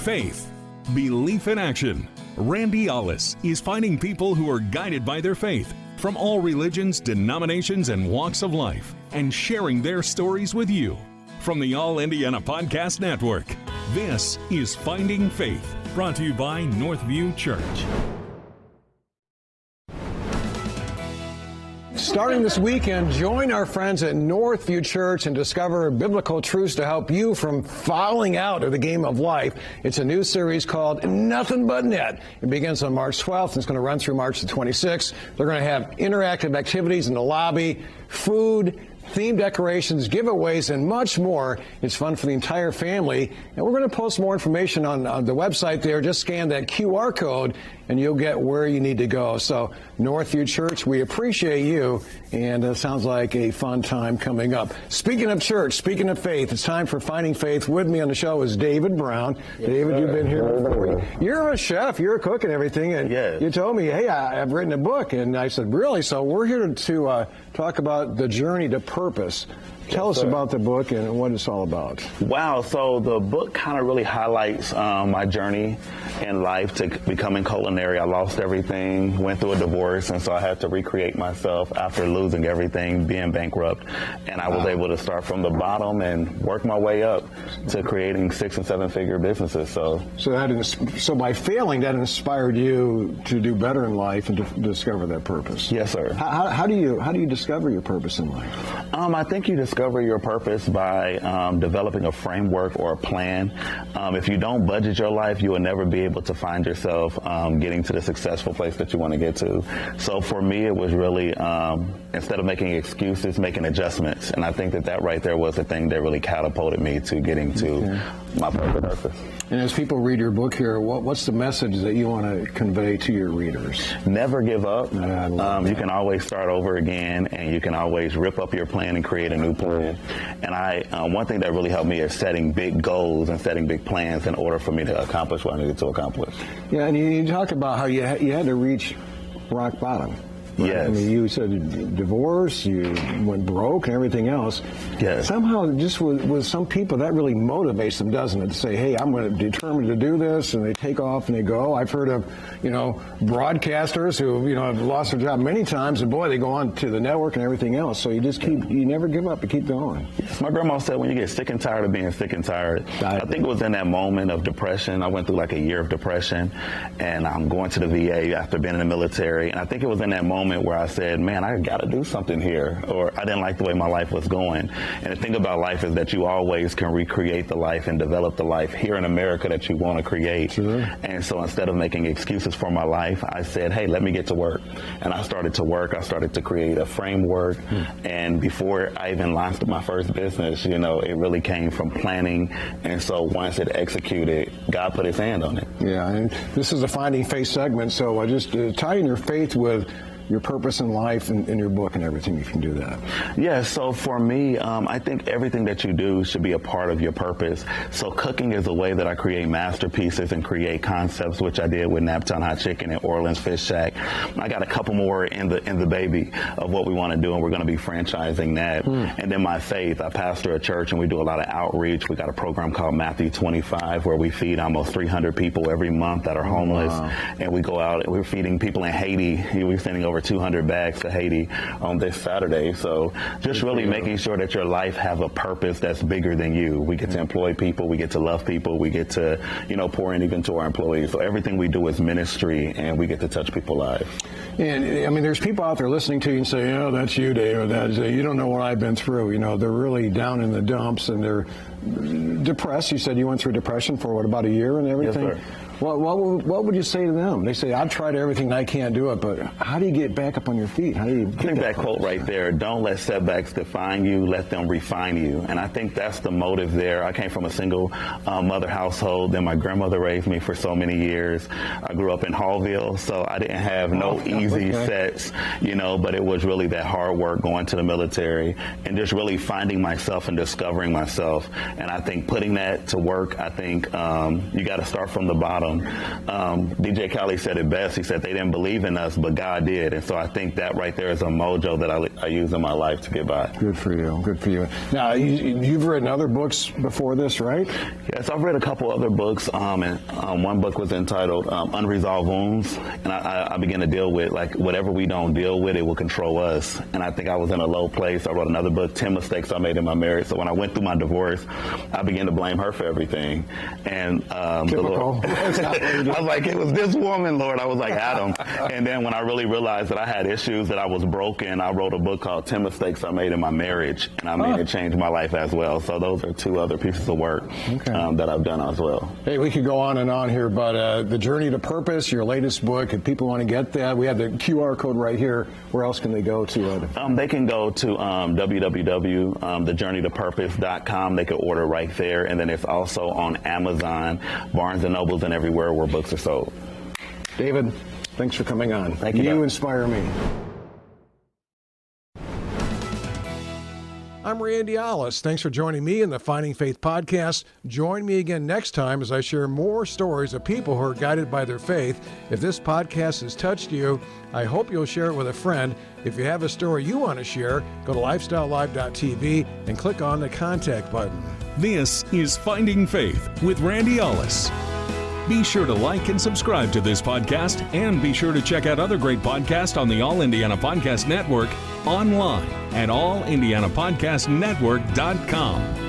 faith, belief in action. Randy Ollis is finding people who are guided by their faith from all religions, denominations, and walks of life, and sharing their stories with you. From the All Indiana Podcast Network, this is Finding Faith, brought to you by Northview Church. Starting this weekend, join our friends at Northview Church and discover biblical truths to help you from falling out of the game of life. It's a new series called Nothing But Net. It begins on March 12th and it's going to run through March the 26th. They're going to have interactive activities in the lobby, food, theme decorations, giveaways, and much more. It's fun for the entire family. And we're going to post more information on the website there. Just scan that QR code and you'll get where you need to go. So Northview Church, we appreciate you, and it sounds like a fun time coming up. Speaking of church, speaking of faith, it's time for Finding Faith. With me on the show is David Brown. Yes, David, sir. You've been here before. You're a chef, you're a cook and everything, and yes. You told me, hey, I've written a book, and I said, really? So we're here to talk about the journey to purpose. Tell us about the book and what it's all about. Wow, so the book kind of really highlights my journey in life to becoming culinary. I lost everything, went through a divorce, and so I had to recreate myself after losing everything, being bankrupt. And I was able to start from the bottom and work my way up to creating 6- and 7-figure businesses. So by failing, that inspired you to do better in life and to discover that purpose. Yes, sir. How do you discover your purpose in life? I think you discover your purpose by developing a framework or a plan. If you don't budget your life, you will never be able to find yourself getting to the successful place that you want to get to. So for me, it was really, instead of making excuses, making adjustments. And I think that right there was the thing that really catapulted me to getting to my purpose. And as people read your book here, what's the message that you want to convey to your readers? Never give up. You can always start over again, and you can always rip up your plan and create a new plan. And one thing that really helped me is setting big goals and setting big plans in order for me to accomplish what I needed to accomplish. Yeah, and you talk about how you had to reach rock bottom. Right? Yes. I mean, you said divorce, you went broke and everything else. Yes. Somehow, just with some people, that really motivates them, doesn't it? To say, hey, I'm going to determine to do this, and they take off and they go. I've heard of, broadcasters who, have lost their job many times, and boy, they go on to the network and everything else. So you never give up, you keep going. Yes. My grandma said, when you get sick and tired of being sick and tired, I think it was in that moment of depression. I went through like a year of depression, and I'm going to the VA after being in the military, and I think it was in that moment where I said, man, I got to do something here, or I didn't like the way my life was going. And the thing about life is that you always can recreate the life and develop the life here in America that you want to create. Sure. And so instead of making excuses for my life, I said, hey, let me get to work. And I started to work. I started to create a framework. And before I even launched my first business, it really came from planning. And so once it executed, God put his hand on it. Yeah, and this is a Finding Faith segment, so just tying your faith with your purpose in life and in your book and everything, you can do that. Yeah, so for me, I think everything that you do should be a part of your purpose. So cooking is a way that I create masterpieces and create concepts, which I did with Naptown Hot Chicken and Orleans Fish Shack. I got a couple more in the baby of what we want to do, and we're going to be franchising that. And then my faith, I pastor a church and we do a lot of outreach. We got a program called Matthew 25 where we feed almost 300 people every month that are homeless. Wow. And we go out and we're feeding people in Haiti. We're sending over 200 bags to Haiti on this Saturday. So just really making sure that your life have a purpose that's bigger than you. We get to employ people, we get to love people, we get to, pour in even to our employees. So everything we do is ministry, and we get to touch people's lives. And I mean, there's people out there listening to you and say, that's you, Dave, or that's you don't know what I've been through. They're really down in the dumps and they're depressed. You said you went through depression for about a year and everything? Yes, sir. What would you say to them? They say, I've tried everything and I can't do it, but how do you get back up on your feet? How do you I think that quote right there, don't let setbacks define you, let them refine you. And I think that's the motive there. I came from a single mother household. Then my grandmother raised me for so many years. I grew up in Hallville, so I didn't have no easy sets, but it was really that hard work going to the military and just really finding myself and discovering myself. And I think putting that to work, I think you got to start from the bottom. DJ Khaled said it best. He said they didn't believe in us, but God did. And so I think that right there is a mojo that I use in my life to get by. Good for you. Good for you. Now, you've written other books before this, right? Yes, I've read a couple other books, and one book was entitled Unresolved Wounds, and I began to deal with, like, whatever we don't deal with, it will control us. And I think I was in a low place. I wrote another book, 10 Mistakes I Made in My Marriage. So when I went through my divorce, I began to blame her for everything. And the Lord, I was like, it was this woman, Lord. I was like, Adam. And then when I really realized that I had issues, that I was broken, I wrote a book called 10 Mistakes I Made in My Marriage, and I made it change my life as well. So those are two other pieces of work that I've done as well. Hey, we could go on and on here, but The Journey to Purpose, your latest book, if people want to get that, we have the QR code right here. Where else can they go to? They can go to www.thejourneytopurpose.com. They can order right there, and then it's also on Amazon, Barnes & Nobles, and everywhere where books are sold. David, thanks for coming on. Thank you. You inspire me. I'm Randy Ollis. Thanks for joining me in the Finding Faith podcast. Join me again next time as I share more stories of people who are guided by their faith. If this podcast has touched you, I hope you'll share it with a friend. If you have a story you want to share, go to lifestylelive.tv and click on the contact button. This is Finding Faith with Randy Ollis. Be sure to like and subscribe to this podcast, and be sure to check out other great podcasts on the All Indiana Podcast Network online at allindianapodcastnetwork.com.